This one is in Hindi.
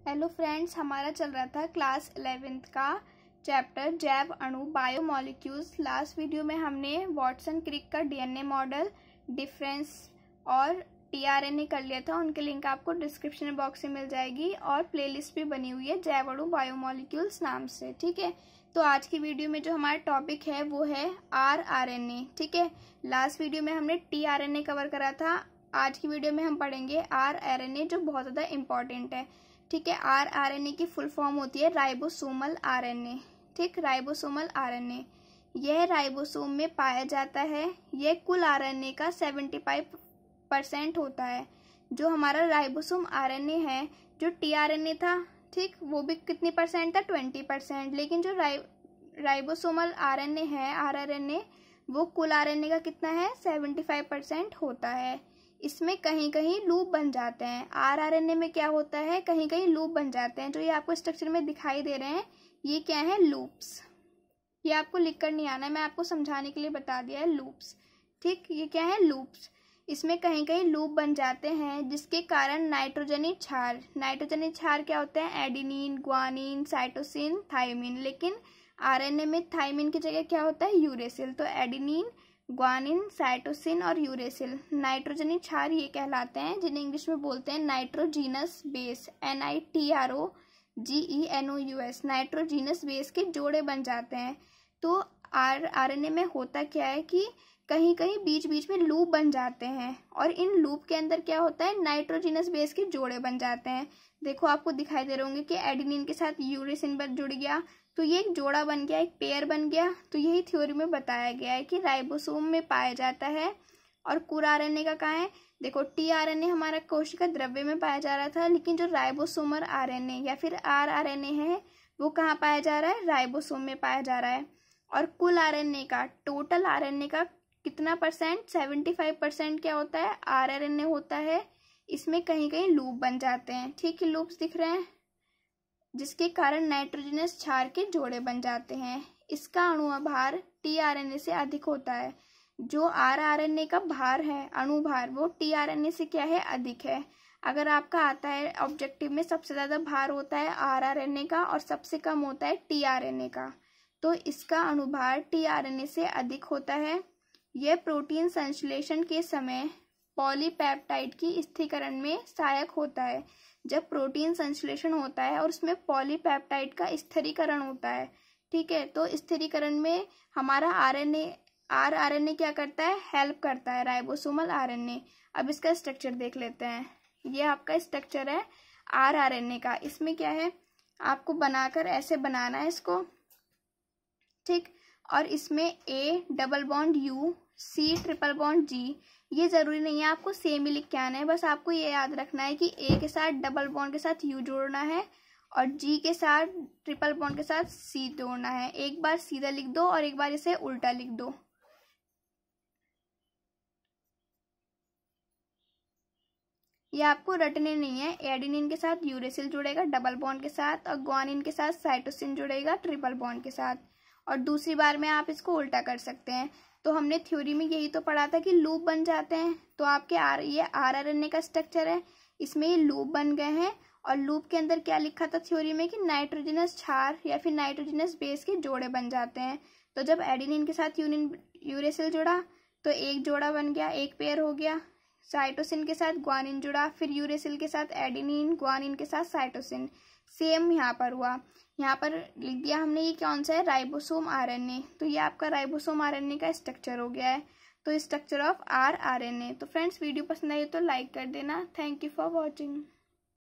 हेलो फ्रेंड्स, हमारा चल रहा था क्लास 11th का चैप्टर जैव अणु बायोमॉलिक्यूल्स। लास्ट वीडियो में हमने वाटसन क्रिक का डीएनए मॉडल, डिफरेंस और टीआरएनए कर लिया था। उनके लिंक आपको डिस्क्रिप्शन बॉक्स में मिल जाएगी और प्लेलिस्ट भी बनी हुई है जैव अणु बायोमॉलिक्यूल्स नाम से। ठीक है, तो आज की वीडियो में जो हमारा टॉपिक है वो है आरआरएनए। ठीक है, लास्ट वीडियो में हमने टीआरएनए कवर करा था। आज की वीडियो में हम पढ़ेंगे आरआरएनए, जो बहुत ज़्यादा इंपॉर्टेंट है। ठीक है, आरआरएनए की फुल फॉर्म होती है राइबोसोमल आरएनए। ठीक, राइबोसोमल आरएनए यह राइबोसोम में पाया जाता है। यह कुल आरएनए का 75% होता है। जो हमारा राइबोसोम आरएनए है, जो टीआरएनए था, ठीक, वो भी कितनी परसेंट था, 20%। लेकिन जो राइबोसोमल आरएनए है, आरआरएनए, वो कुल आरएनए का कितना है, 75% होता है। इसमें कहीं कहीं लूप बन जाते हैं। आरआरएनए में क्या होता है, कहीं कहीं लूप बन जाते हैं। जो ये आपको स्ट्रक्चर में दिखाई दे रहे हैं, ये क्या है, लूप्स। ये आपको लिखकर नहीं आना है, मैं आपको समझाने के लिए बता दिया है, लूप्स। ठीक, ये क्या है, लूप्स। इसमें कहीं कहीं लूप बन जाते हैं, जिसके कारण नाइट्रोजनी क्षार क्या होते हैं, एडेनिन, ग्वानिन, साइटोसिन, थायमिन। लेकिन आरएनए में थायमिन की जगह क्या होता है, यूरेसिल। तो एडेनिन, ग्वानिन, साइटोसिन और यूरेसिल नाइट्रोजनी क्षार ये कहलाते हैं, जिन्हें इंग्लिश में बोलते हैं nitrogenous base, NITROGENOUS। Nitrogenous base के जोड़े बन जाते हैं। तो आरएनए में होता क्या है कि कहीं कहीं बीच बीच में लूप बन जाते हैं, और इन लूप के अंदर क्या होता है, नाइट्रोजीनस बेस के जोड़े बन जाते हैं। देखो, आपको दिखाई दे रहे होंगे कि एडेनिन के साथ यूरेसिन जुड़ गया, तो ये एक जोड़ा बन गया, एक पेयर बन गया। तो यही थ्योरी में बताया गया है कि राइबोसोम में पाया जाता है। और कुल आरएनए का कहाँ है, देखो, टीआरएनए हमारा कोशिका द्रव्य में पाया जा रहा था, लेकिन जो राइबोसोमल आरएनए या फिर आरआरएनए है, वो कहाँ पाया जा रहा है, राइबोसोम में पाया जा रहा है। और कुल आरएनए का, टोटल आरएनए का कितना परसेंट, 75% क्या होता है, आरआरएनए होता है। इसमें कहीं कहीं लूप बन जाते हैं। ठीक है, लूप्स दिख रहे हैं, जिसके कारण नाइट्रोजनस क्षार के जोड़े बन जाते हैं। इसका अणुभार टीआरएनए से अधिक होता है। जो आरआरएनए का भार है, अणुभार, वो टीआरएनए से क्या है, अधिक है। अगर आपका आता है ऑब्जेक्टिव में, सबसे ज्यादा भार होता है आरआरएनए का और सबसे कम होता है टीआरएनए का, तो इसका अणुभार टीआरएनए से अधिक होता है। यह प्रोटीन संश्लेषण के समय पॉलीपेप्टाइड की स्थिरीकरण में सहायक होता है। जब प्रोटीन संश्लेषण होता है और उसमें पॉलीपेप्टाइड का स्थिरीकरण होता है, ठीक है, तो स्थिरीकरण में हमारा आरआरएनए क्या करता है, हेल्प करता है, राइबोसोमल आरएनए। अब इसका स्ट्रक्चर देख लेते हैं। ये आपका स्ट्रक्चर है आरआरएनए का। इसमें क्या है, आपको बनाकर ऐसे बनाना है इसको, ठीक। और इसमें A double bond U, C triple bond G। ये जरूरी नहीं है आपको सेम ही लिख के आना है, बस आपको ये याद रखना है कि A के साथ डबल बॉन्ड के साथ U जोड़ना है और G के साथ ट्रिपल बॉन्ड के साथ C जोड़ना है। एक बार सीधा लिख दो और एक बार इसे उल्टा लिख दो। ये आपको रटने नहीं है। एडेनिन के साथ यूरेसिल जुड़ेगा डबल बॉन्ड के साथ, और ग्वानिन के साथ साइटोसिन जुड़ेगा ट्रिपल बॉन्ड के साथ। और दूसरी बार में आप इसको उल्टा कर सकते हैं। तो हमने थ्योरी में यही तो पढ़ा था कि लूप बन जाते हैं। तो आपके ये आरआरएनए का स्ट्रक्चर है, इसमें ये लूप बन गए हैं। और लूप के अंदर क्या लिखा था थ्योरी में कि नाइट्रोजनस क्षार या फिर नाइट्रोजनस बेस के जोड़े बन जाते हैं। तो जब एडेनिन के साथ यूरेसिल जुड़ा तो एक जोड़ा बन गया, एक पेयर हो गया। साइटोसिन के साथ ग्वानिन जुड़ा, फिर यूरेसिल के साथ एडेनिन, ग्वानिन के साथ साइटोसिन। सेम यहाँ पर हुआ, यहाँ पर लिख दिया हमने, ये कौन सा है, राइबोसोम आरएनए। तो ये आपका राइबोसोम आरएनए का स्ट्रक्चर हो गया है। तो स्ट्रक्चर ऑफ आरआरएनए। तो फ्रेंड्स, वीडियो पसंद आई तो लाइक कर देना। Thank you for watching.